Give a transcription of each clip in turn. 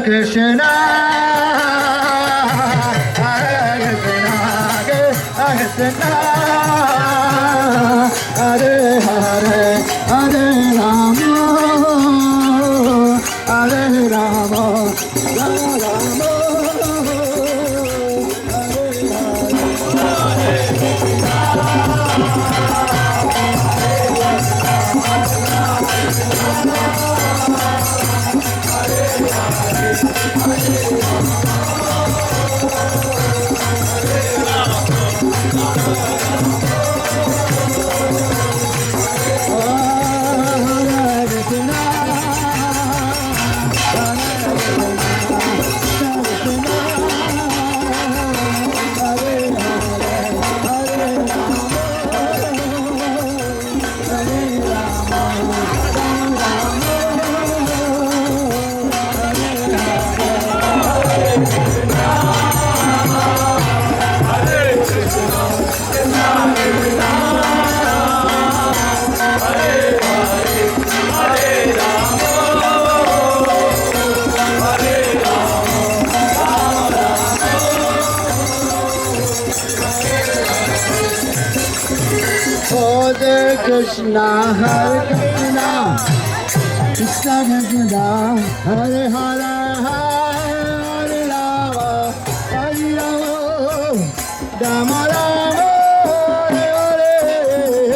Krishna, Hare Krishna, Hare Hare, Hare Rama, Hare Rama, Rama Rama, Krishna, Hare Krishna, Krishna Krishna, Hare Hare, Hare Rama, Hare Rama, Rama Rama, Hare Hare.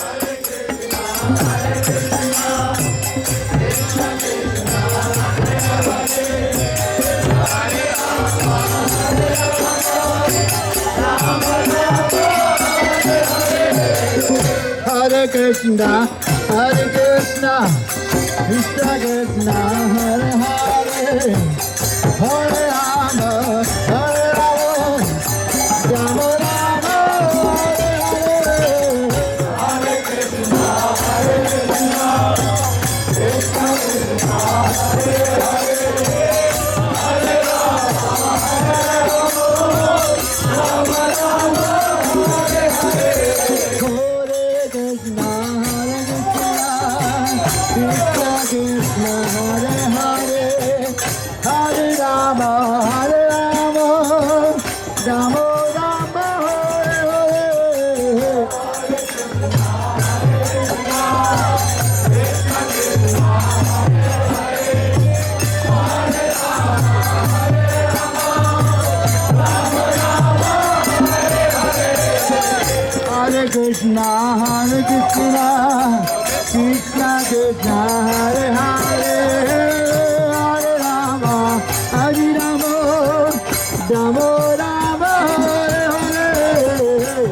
Hare Krishna, Hare Krishna, Krishna Krishna, Hare Hare, Hare Rama, Hare Rama, Rama Rama, Hare Hare. Hare Krishna, Hare Krishna, Krishna Krishna, Hare Hare, Hare Rama, Hare Rama, Rama Rama, Hare Hare. Krishna, Hare Krishna, Hare Hare, Hare Rama, Hare Rama, Rama Rama, Hare Hare. Hare Krishna, Hare Krishna, Krishna Krishna, Hare Hare, Hare Rama, Hare Rama, Rama Rama, Hare Hare. Hare Krishna, Hare Krishna, Krishna Krishna, Hare Hare, Hare Rama, Hare Rama, Rama Rama, Hare Hare.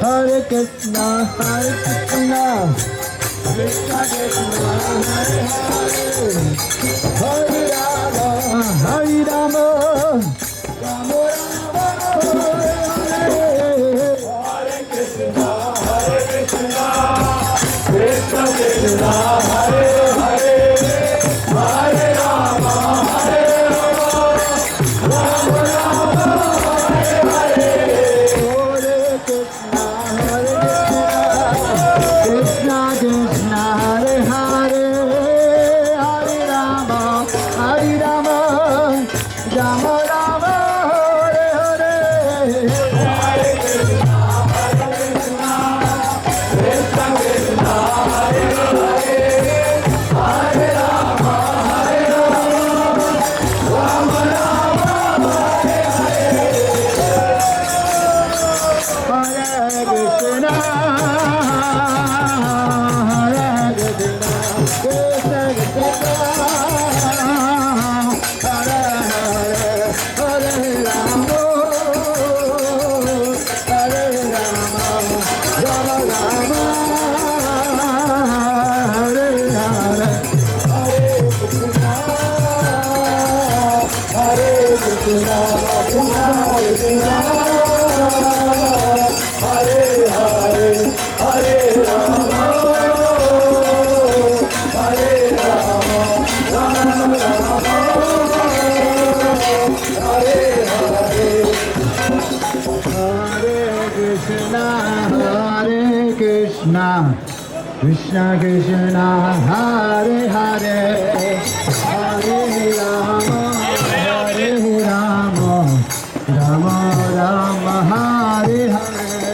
Hare Krishna, Hare Krishna, Krishna Krishna, Hare Hare, Hare Rama, Hare Rama, Rama Rama, Hare Hare. Hare Krishna, Hare Krishna, Krishna Krishna, Hare Hare, Hare Rama, Hare Rama, Rama Rama, Hare Hare. Hare Krishna, Hare Krishna, Krishna Krishna, Hare Hare, Hare Rama, Hare Rama, Rama Rama, Hare Hare. Hare Krishna, Hare Krishna, Krishna Krishna, Hare Hare, Hare Rama, Hare Rama, Rama Rama, Krishna Krishna Hare Hare Hare Rama Hare Rama Rama Rama Hare Hare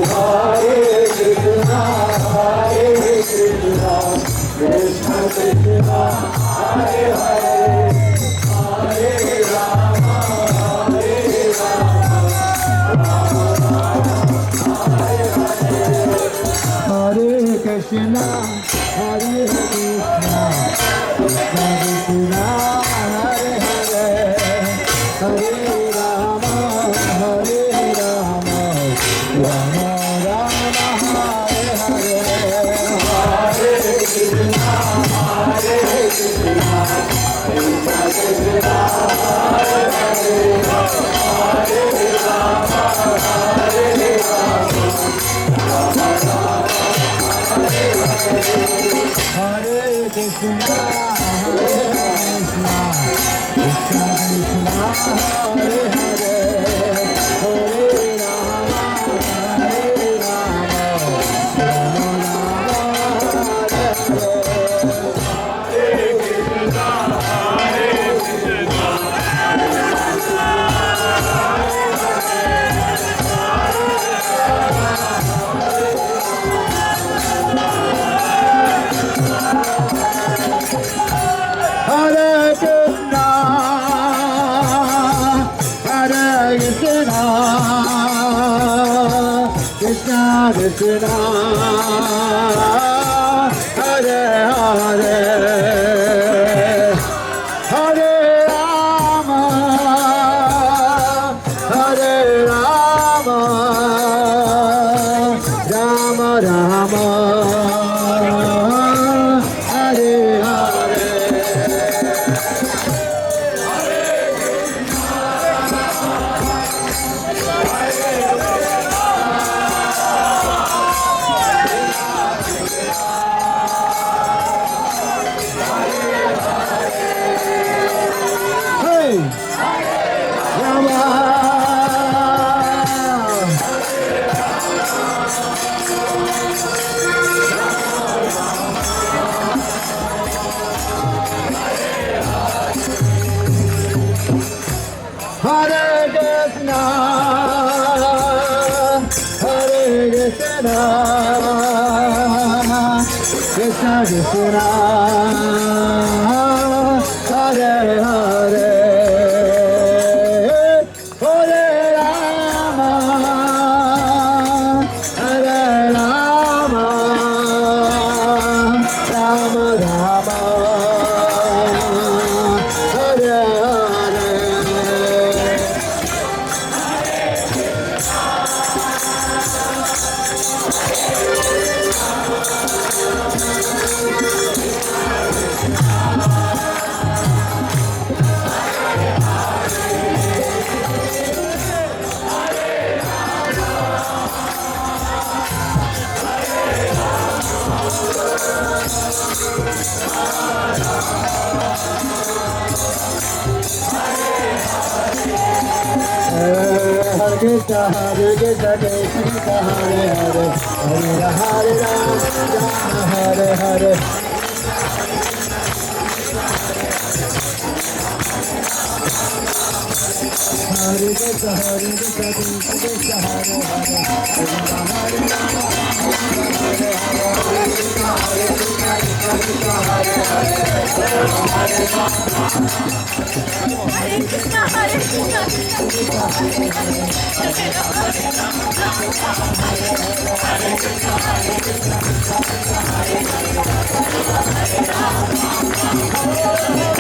Hare Krishna Krishna Krishna Hare Hare Hare Rama Hare Rama Hare Krishna Hare Krishna Krishna Krishna Hare Hare Hare Rama Hare Rama Rama Rama Hare Hare Hare Krishna Hare Krishna Krishna Krishna Hare Hare Hare Rama Hare Rama Hare Krishna, Hare Krishna, Krishna Krishna, Hare Hare, Hare Rama, Hare Rama, Rama Rama, Hare Hare. Hare Krishna, Hare Krishna, Hare Krishna, Hare Krishna, Krishna Krishna, Hare Hare, Hare Rama, Hare Rama, Rama Rama, Hare Hare. Hey, Rama. Hare Krishna, Hare Krishna, Krishna Krishna, Hare Hare, Hare Rama, Hare Rama, Rama Rama, Hare Hare. Hare Krishna, Hare Krishna, Krishna Hare Hare, Hare Hare Rama, Rama Hare Hare. Hare Krishna, Hare Krishna, Krishna Hare Hare, Hare Hare Rama, Hare Hare, Hare Krishna, Krishna Hare Hare, Hare Rama. Hare Krishna, Hare Krishna, Krishna Hare Hare, Hare Rama.